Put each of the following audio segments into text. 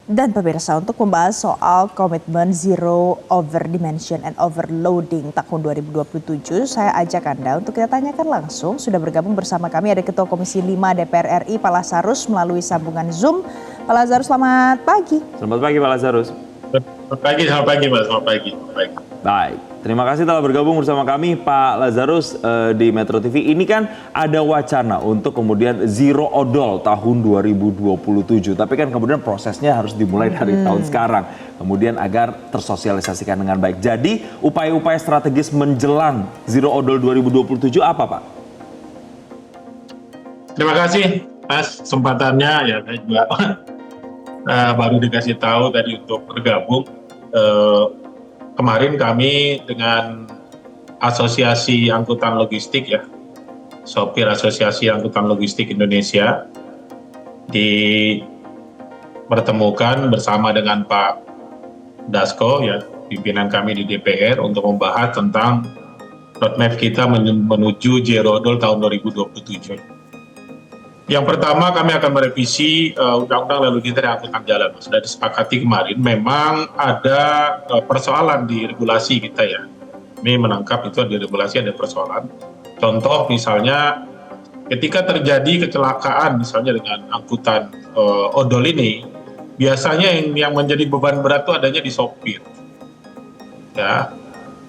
Dan pemirsa, untuk membahas soal komitmen Zero Overdimension and Overloading tahun 2027, saya ajak Anda untuk kita tanyakan langsung. Sudah bergabung bersama kami ada Ketua Komisi 5 DPR RI, Pak Lazarus, melalui sambungan Zoom. Pak Lazarus, selamat pagi. Selamat pagi, Pak Lazarus. Selamat pagi, Mas. Selamat pagi. Baik, terima kasih telah bergabung bersama kami, Pak Lazarus, di Metro TV. Ini kan ada wacana untuk kemudian zero odol tahun 2027. Tapi kan kemudian prosesnya harus dimulai dari tahun sekarang. Kemudian agar tersosialisasikan dengan baik. Jadi upaya-upaya strategis menjelang zero odol 2027 apa, Pak? Terima kasih, Mas, kesempatannya. Ya, saya juga baru dikasih tahu tadi untuk bergabung. Kemarin kami dengan Asosiasi Angkutan Logistik ya, Sopir Asosiasi Angkutan Logistik Indonesia, dipertemukan bersama dengan Pak Dasko ya, pimpinan kami di DPR untuk membahas tentang roadmap kita menuju zero odol tahun 2027. Yang pertama kami akan merevisi Undang-Undang Lalu Lintas dan Angkutan Jalan. Sudah disepakati kemarin, memang ada persoalan di regulasi kita ya. Kami menangkap itu di regulasi ada persoalan. Contoh misalnya ketika terjadi kecelakaan misalnya dengan angkutan odol ini, biasanya yang menjadi beban berat itu adanya di sopir. Ya,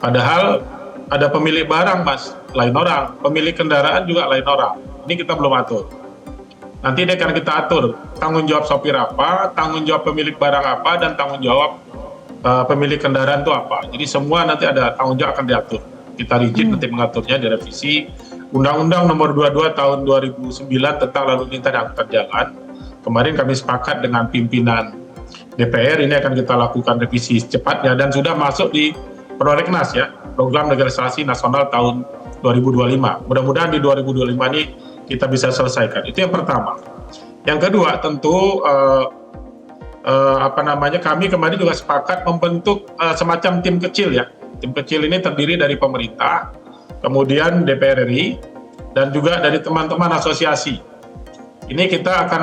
padahal ada pemilik barang, Mas, lain orang, pemilik kendaraan juga lain orang. Ini kita belum atur. Nanti dia akan kita atur tanggung jawab sopir apa, tanggung jawab pemilik barang apa, dan tanggung jawab pemilik kendaraan itu apa. Jadi semua nanti ada tanggung jawab akan diatur. Kita rigid nanti mengaturnya di revisi Undang-Undang Nomor 22 Tahun 2009 tentang Lalu Lintas dan Angkutan Jalan. Kemarin kami sepakat dengan pimpinan DPR, ini akan kita lakukan revisi secepatnya dan sudah masuk di Prolegnas ya, Program Legislasi Nasional tahun 2025. Mudah-mudahan di 2025 ini kita bisa selesaikan. Itu yang pertama. Yang kedua tentu kami kemarin juga sepakat membentuk semacam tim kecil ya. Tim kecil ini terdiri dari pemerintah, kemudian DPR RI, dan juga dari teman-teman asosiasi. Ini kita akan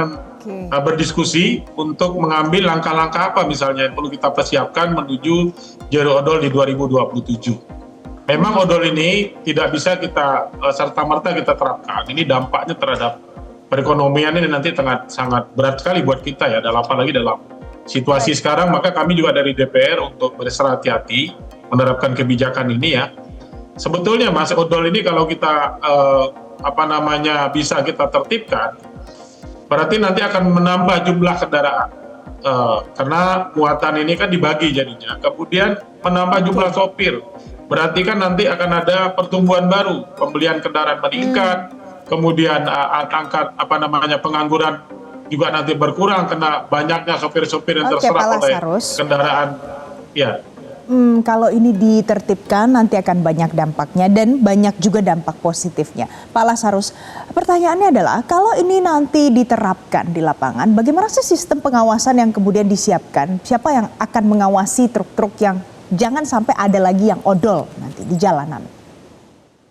berdiskusi untuk mengambil langkah-langkah apa misalnya yang perlu kita persiapkan menuju zero odol di 2027. Memang odol ini tidak bisa kita serta-merta kita terapkan. Ini dampaknya terhadap perekonomian ini nanti sangat berat sekali buat kita ya, apalagi dalam situasi sekarang. Maka kami juga dari DPR untuk bersera hati-hati menerapkan kebijakan ini ya. Sebetulnya Mas, odol ini kalau kita bisa kita tertibkan, berarti nanti akan menambah jumlah kendaraan. Karena muatan ini kan dibagi jadinya. Kemudian menambah jumlah sopir. Berarti kan nanti akan ada pertumbuhan baru, pembelian kendaraan meningkat, kemudian angka pengangguran juga nanti berkurang karena banyaknya sopir-sopir yang terserap oleh kendaraan. Ya. Kalau ini ditertibkan nanti akan banyak dampaknya dan banyak juga dampak positifnya. Pak Lazarus, pertanyaannya adalah kalau ini nanti diterapkan di lapangan, bagaimana sih sistem pengawasan yang kemudian disiapkan? Siapa yang akan mengawasi truk-truk yang jangan sampai ada lagi yang odol nanti di jalanan?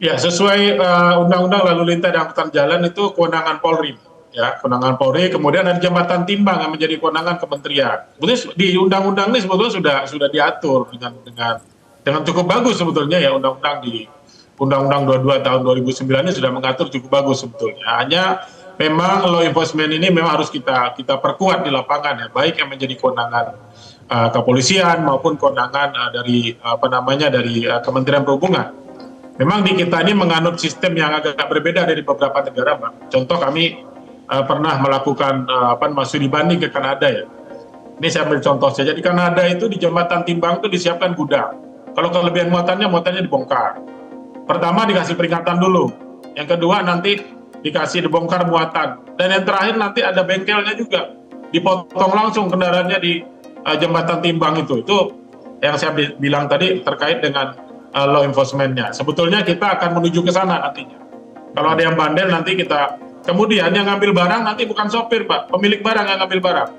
Ya, sesuai Undang-Undang Lalu Lintas dan Angkutan Jalan itu kewenangan Polri. Ya, kewenangan Polri, kemudian ada jembatan timbang yang menjadi kewenangan kementerian. Sebetulnya di undang-undang ini sebetulnya sudah diatur dengan cukup bagus sebetulnya ya, undang-undang di Undang-Undang 22 tahun 2009 ini sudah mengatur cukup bagus sebetulnya. Hanya memang law enforcement ini memang harus kita perkuat di lapangan ya, baik yang menjadi kewenangan kepolisian maupun kewenangan dari Kementerian Perhubungan. Memang di kita ini menganut sistem yang agak berbeda dari beberapa negara, Mbak. Contoh kami pernah melakukan studi banding ke Kanada ya. Ini saya ambil contoh saja, di Kanada itu di jembatan timbang itu disiapkan gudang. Kalau kelebihan muatannya dibongkar. Pertama dikasih peringatan dulu. Yang kedua nanti dikasih dibongkar muatan. Dan yang terakhir nanti ada bengkelnya juga. Dipotong langsung kendaraannya di jembatan timbang itu yang saya bilang tadi terkait dengan law enforcement-nya. Sebetulnya kita akan menuju ke sana nantinya. Kalau ada yang bandel nanti kita, kemudian yang ngambil barang nanti bukan sopir Pak, pemilik barang yang ngambil barang.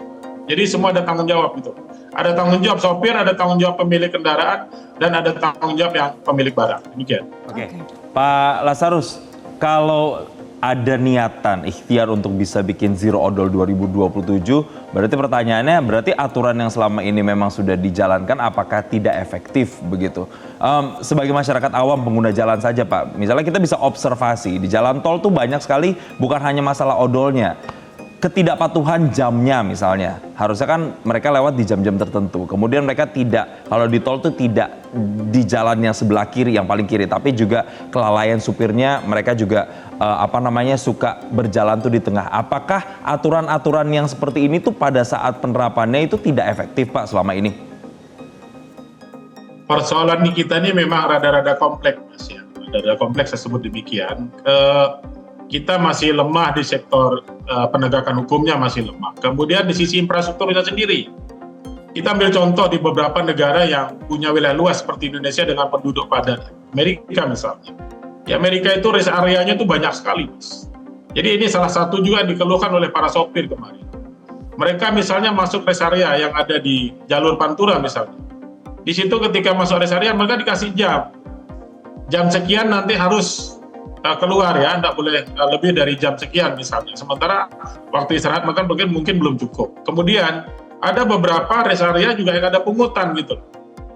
Jadi semua ada tanggung jawab gitu. Ada tanggung jawab sopir, ada tanggung jawab pemilik kendaraan, dan ada tanggung jawab yang pemilik barang. Demikian. Oke. Pak Lazarus, kalau ada niatan ikhtiar untuk bisa bikin zero odol 2027, berarti pertanyaannya, berarti aturan yang selama ini memang sudah dijalankan apakah tidak efektif begitu? Sebagai masyarakat awam pengguna jalan saja Pak, misalnya kita bisa observasi di jalan tol tuh banyak sekali bukan hanya masalah odolnya, ketidakpatuhan jamnya misalnya. Harusnya kan mereka lewat di jam-jam tertentu. Kemudian mereka tidak, kalau di tol tuh tidak di jalan yang sebelah kiri, yang paling kiri. Tapi juga kelalaian supirnya, mereka juga suka berjalan tuh di tengah. Apakah aturan-aturan yang seperti ini tuh pada saat penerapannya itu tidak efektif Pak selama ini? Persoalan di kita ini memang rada-rada kompleks, Mas ya. Rada-rada kompleks saya sebut demikian. Kita masih lemah di sektor penegakan hukumnya masih lemah. Kemudian di sisi infrastrukturnya sendiri, kita ambil contoh di beberapa negara yang punya wilayah luas seperti Indonesia dengan penduduk padat. Amerika misalnya. Di Amerika itu rest areanya itu banyak sekali, Mas. Jadi ini salah satu juga yang dikeluhkan oleh para sopir kemarin. Mereka misalnya masuk rest area yang ada di jalur Pantura misalnya. Di situ ketika masuk rest area mereka dikasih jam. Jam sekian nanti harus keluar ya, tidak boleh lebih dari jam sekian misalnya. Sementara waktu istirahat makan mungkin belum cukup. Kemudian ada beberapa rest area juga yang ada pungutan gitu.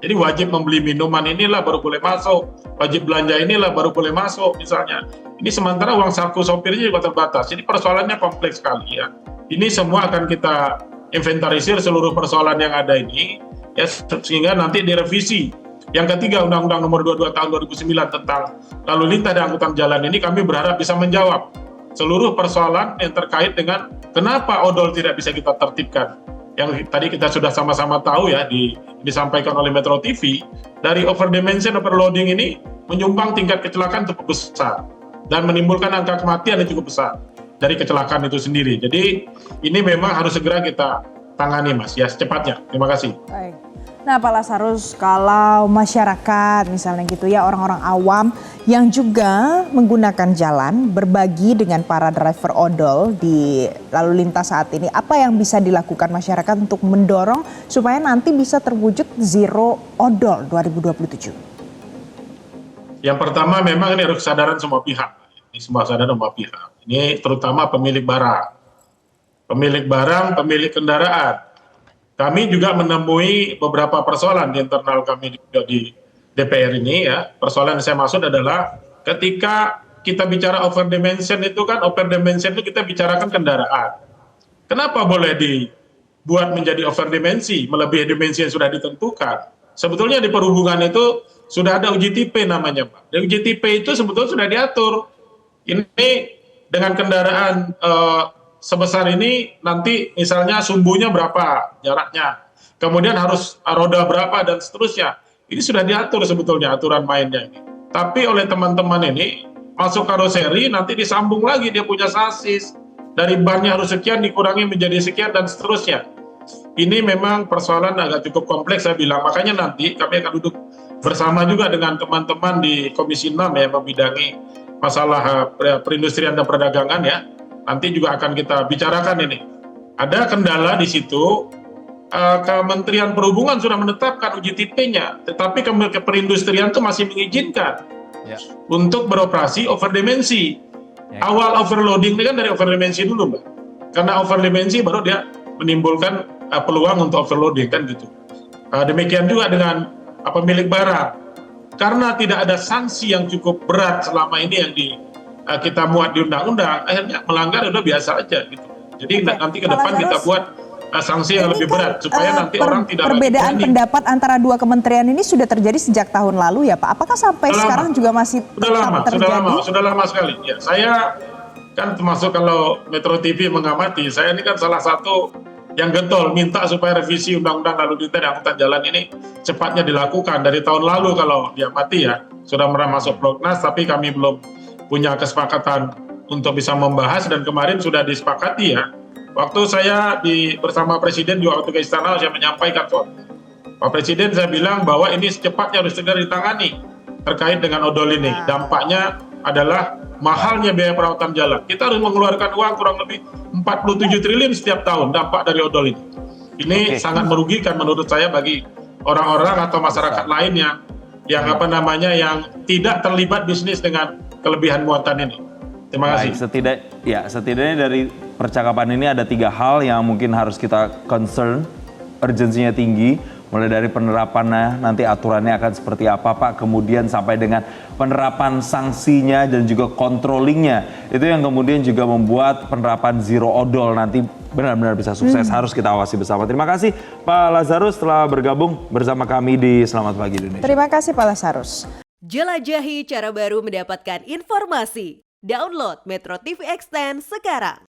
Jadi wajib membeli minuman inilah baru boleh masuk, wajib belanja inilah baru boleh masuk misalnya. Ini sementara uang saku sopirnya juga terbatas. Jadi persoalannya kompleks sekali ya. Ini semua akan kita inventarisir seluruh persoalan yang ada ini ya, sehingga nanti direvisi. Yang ketiga, Undang-Undang Nomor 22 Tahun 2009 tentang lalu lintas dan angkutan jalan ini kami berharap bisa menjawab seluruh persoalan yang terkait dengan kenapa odol tidak bisa kita tertibkan. Yang tadi kita sudah sama-sama tahu ya, disampaikan oleh Metro TV, dari overdimension, overloading ini menyumbang tingkat kecelakaan cukup besar dan menimbulkan angka kematian yang cukup besar dari kecelakaan itu sendiri. Jadi ini memang harus segera kita tangani Mas, ya secepatnya. Terima kasih. Baik. Nah Pak Lazarus, kalau masyarakat misalnya gitu ya, orang-orang awam yang juga menggunakan jalan berbagi dengan para driver odol di lalu lintas saat ini, apa yang bisa dilakukan masyarakat untuk mendorong supaya nanti bisa terwujud zero odol 2027? Yang pertama memang ini harus kesadaran semua pihak. Ini semua kesadaran semua pihak. Ini terutama pemilik barang, pemilik kendaraan. Kami juga menemui beberapa persoalan di internal kami di DPR ini ya. Persoalan yang saya maksud adalah ketika kita bicara overdimension itu kan, overdimension itu kita bicarakan kendaraan. Kenapa boleh dibuat menjadi overdimensi, melebihi dimensi yang sudah ditentukan? Sebetulnya di perhubungan itu sudah ada uji tipe namanya Pak. Dan uji tipe itu sebetulnya sudah diatur. Ini dengan kendaraan sebesar ini nanti misalnya sumbunya berapa jaraknya, kemudian harus roda berapa dan seterusnya. Ini sudah diatur sebetulnya aturan mainnya ini. Tapi oleh teman-teman ini masuk karoseri nanti disambung lagi, dia punya sasis, dari bannya harus sekian dikurangi menjadi sekian dan seterusnya. Ini memang persoalan agak cukup kompleks saya bilang. Makanya nanti kami akan duduk bersama juga dengan teman-teman di Komisi 6 yang membidangi masalah perindustrian dan perdagangan ya. Nanti juga akan kita bicarakan ini. Ada kendala di situ, Kementerian Perhubungan sudah menetapkan uji tipenya, tetapi perindustrian itu masih mengizinkan untuk beroperasi overdimensi. Awal overloading ini kan dari overdimensi dulu, Mbak. Karena overdimensi baru dia menimbulkan peluang untuk overloading kan gitu. Demikian juga dengan pemilik barang. Karena tidak ada sanksi yang cukup berat selama ini yang kita muat di undang-undang, akhirnya melanggar udah biasa aja gitu. Jadi nanti ke depan kita buat sanksi yang lebih berat supaya nanti orang tidak perbedaan pendapat antara dua kementerian ini sudah terjadi sejak tahun lalu ya Pak. Apakah sampai sekarang juga masih tetap terjadi? Sudah lama sekali. Ya, saya kan termasuk kalau Metro TV mengamati, saya ini kan salah satu yang getol minta supaya revisi Undang-Undang Lalu Lintas dan Angkutan Jalan ini cepatnya dilakukan dari tahun lalu kalau diamati ya. Sudah pernah masuk Prognas tapi kami belum punya kesepakatan untuk bisa membahas dan kemarin sudah disepakati ya. Waktu saya bersama Presiden juga waktu ke istana saya menyampaikan soal Pak Presiden, saya bilang bahwa ini secepatnya harus segera ditangani terkait dengan odol ini. Dampaknya adalah mahalnya biaya perawatan jalan. Kita harus mengeluarkan uang kurang lebih 47 triliun setiap tahun dampak dari odol ini. Ini sangat merugikan menurut saya bagi orang-orang atau masyarakat lain yang yang tidak terlibat bisnis dengan kelebihan muatan ini. Terima kasih. Baik, setidaknya dari percakapan ini ada 3 hal yang mungkin harus kita concern, urgensinya tinggi, mulai dari penerapannya, nanti aturannya akan seperti apa Pak, kemudian sampai dengan penerapan sanksinya dan juga controllingnya. Itu yang kemudian juga membuat penerapan zero odol nanti benar-benar bisa sukses, harus kita awasi bersama. Terima kasih Pak Lazarus telah bergabung bersama kami di Selamat Pagi Indonesia. Terima kasih Pak Lazarus. Jelajahi cara baru mendapatkan informasi. Download Metro TV Extend sekarang.